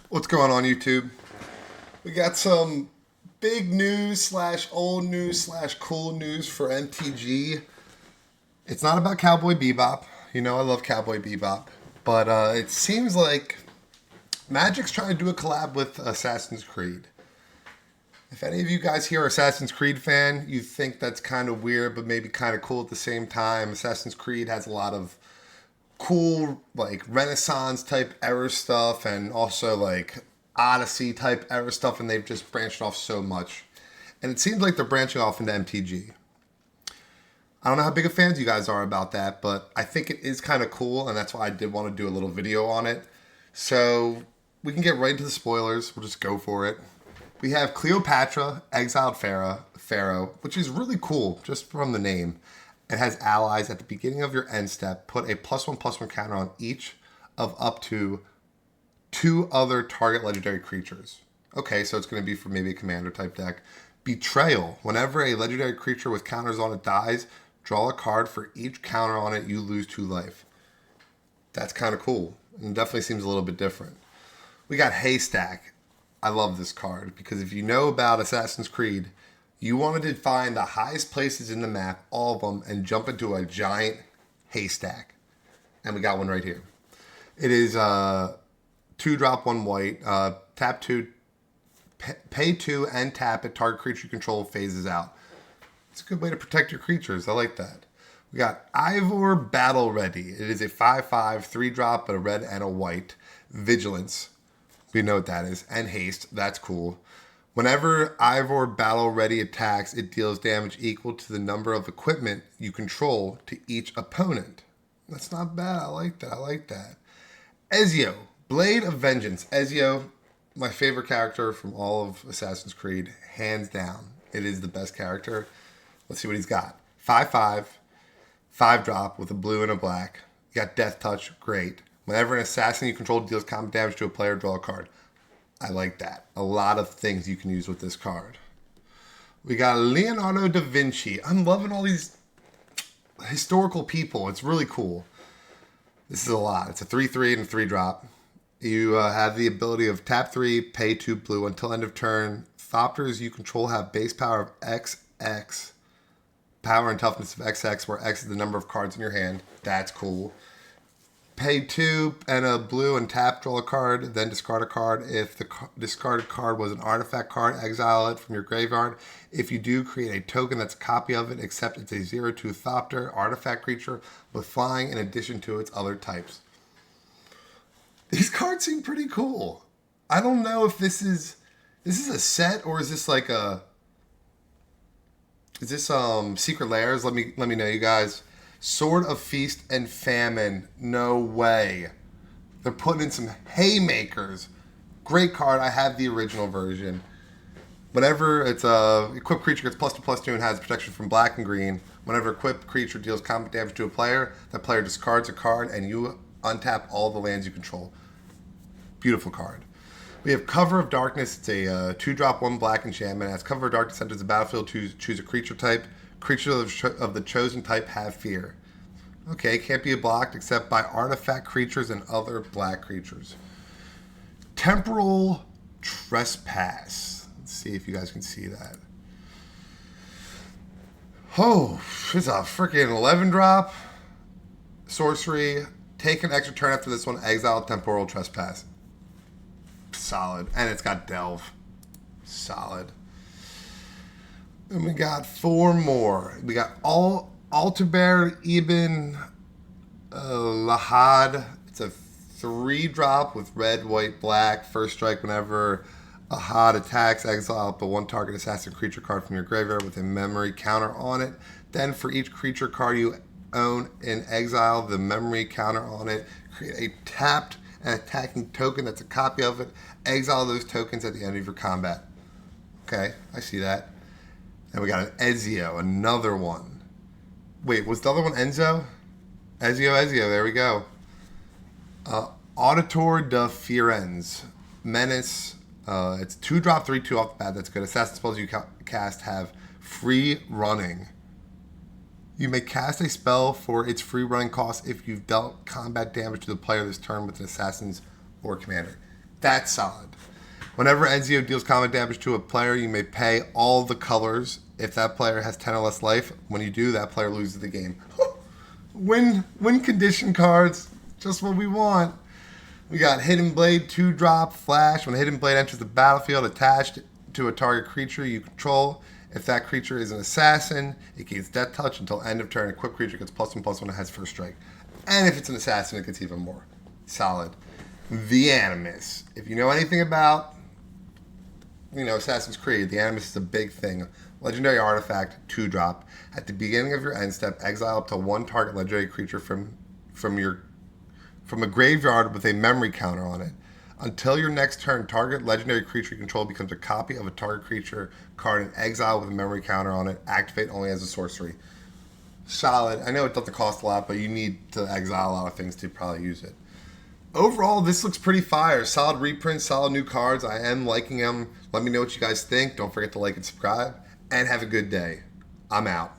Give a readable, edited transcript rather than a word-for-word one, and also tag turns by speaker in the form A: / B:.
A: What's going on, YouTube? We got some big news slash old news slash cool news for MTG. It's not about Cowboy Bebop. You know I love Cowboy Bebop. But it seems like Magic's trying to do a collab with Assassin's Creed. If any of you guys here are Assassin's Creed fan, you think that's kind of weird but maybe kind of cool at the same time. Assassin's Creed has a lot of cool like Renaissance type era stuff and also like Odyssey type era stuff, and they've just branched off so much. And it seems like they're branching off into MTG. I don't know how big of fans you guys are about that, but I think it is kind of cool, and that's why I did want to do a little video on it. So we can get right into the spoilers. We'll just go for it. We have Cleopatra, Exiled Pharaoh, which is really cool just from the name. It has allies at the beginning of your end step. Put a +1/+1 counter on each of up to 2 other target legendary creatures. Okay, so it's going to be for maybe a commander type deck. Betrayal. Whenever a legendary creature with counters on it dies, draw a card. For each counter on it, you lose 2 life. That's kind of cool. And definitely seems a little bit different. We got Haystack. I love this card because if you know about Assassin's Creed, you wanted to find the highest places in the map, all of them, and jump into a giant haystack. And we got one right here. It is 2-drop, 1 white. Tap 2, pay 2, and tap it. Target creature you control phases out. It's a good way to protect your creatures. I like that. We got Ivor Battle Ready. It is a 5/5, 3-drop, but a red and a white. Vigilance. We know what that is. And haste. That's cool. Whenever Ivor Battle Ready attacks, it deals damage equal to the number of equipment you control to each opponent. That's not bad. I like that. Ezio, Blade of Vengeance. Ezio, my favorite character from all of Assassin's Creed. Hands down. It is the best character. Let's see what he's got. 5/5, 5-drop with a blue and a black. You got Death Touch. Great. Whenever an assassin you control deals combat damage to a player, draw a card. I like that. A lot of things you can use with this card. We got Leonardo da Vinci. I'm loving all these historical people. It's really cool. This is a lot. It's a 3/3 and a 3-drop. You have the ability of tap 3, pay 2 blue until end of turn. Thopters you control have base power of XX. Power and toughness of XX, where X is the number of cards in your hand. That's cool. Pay 2 and a blue and tap, draw a card, then discard a card. If the discarded card was an artifact card, exile it from your graveyard. If you do, create a token that's a copy of it, except it's a 0/2 Thopter artifact creature with flying in addition to its other types. These cards seem pretty cool. I don't know if this is a set or is this like a Secret Lairs? Let me know, you guys. Sword of Feast and Famine. No way. They're putting in some haymakers. Great card. I have the original version. Whenever it's a equipped creature gets +2/+2 and has protection from black and green. Whenever equipped creature deals combat damage to a player, that player discards a card and you untap all the lands you control. Beautiful card. We have Cover of Darkness. It's a 2-drop, 1 black enchantment. As Cover of Darkness enters the battlefield, choose a creature type. Creatures of the chosen type have fear. Okay, can't be blocked except by artifact creatures and other black creatures. Temporal Trespass. Let's see if you guys can see that. Oh, it's a freaking 11-drop. Sorcery. Take an extra turn after this one. Exile Temporal Trespass. Solid. And it's got Delve. Solid. And we got 4 more. We got Altair Ibn Lahad. It's a 3-drop with red, white, black. First strike whenever Ahad attacks, exile up a 1 target assassin creature card from your graveyard with a memory counter on it. Then for each creature card you own in exile, the memory counter on it, create a tapped and attacking token that's a copy of it. Exile those tokens at the end of your combat. Okay, I see that. And we got an Ezio, another one. Wait, was the other one Enzo? Ezio, there we go. Auditor de Firenze. Menace. It's 2-drop, 3/2 off the bat. That's good. Assassin spells you cast have free running. You may cast a spell for its free running cost if you've dealt combat damage to the player this turn with an assassin's or commander. That's solid. Whenever Enzio deals combat damage to a player, you may pay all the colors. If that player has 10 or less life, when you do, that player loses the game. Win condition cards, just what we want. We got Hidden Blade, 2-drop, flash. When a Hidden Blade enters the battlefield attached to a target creature you control, if that creature is an assassin, it gains Death Touch until end of turn. Equipped creature gets +1/+1 when it has first strike. And if it's an assassin, it gets even more. Solid. The Animus. If you know anything about Assassin's Creed, the Animus is a big thing. Legendary artifact, 2-drop. At the beginning of your end step, exile up to one target legendary creature from a graveyard with a memory counter on it. Until your next turn, target legendary creature you control becomes a copy of a target creature card in exile with a memory counter on it. Activate only as a sorcery. Solid. I know it doesn't cost a lot, but you need to exile a lot of things to probably use it. Overall, this looks pretty fire. Solid reprints, solid new cards. I am liking them. Let me know what you guys think. Don't forget to like and subscribe. And have a good day. I'm out.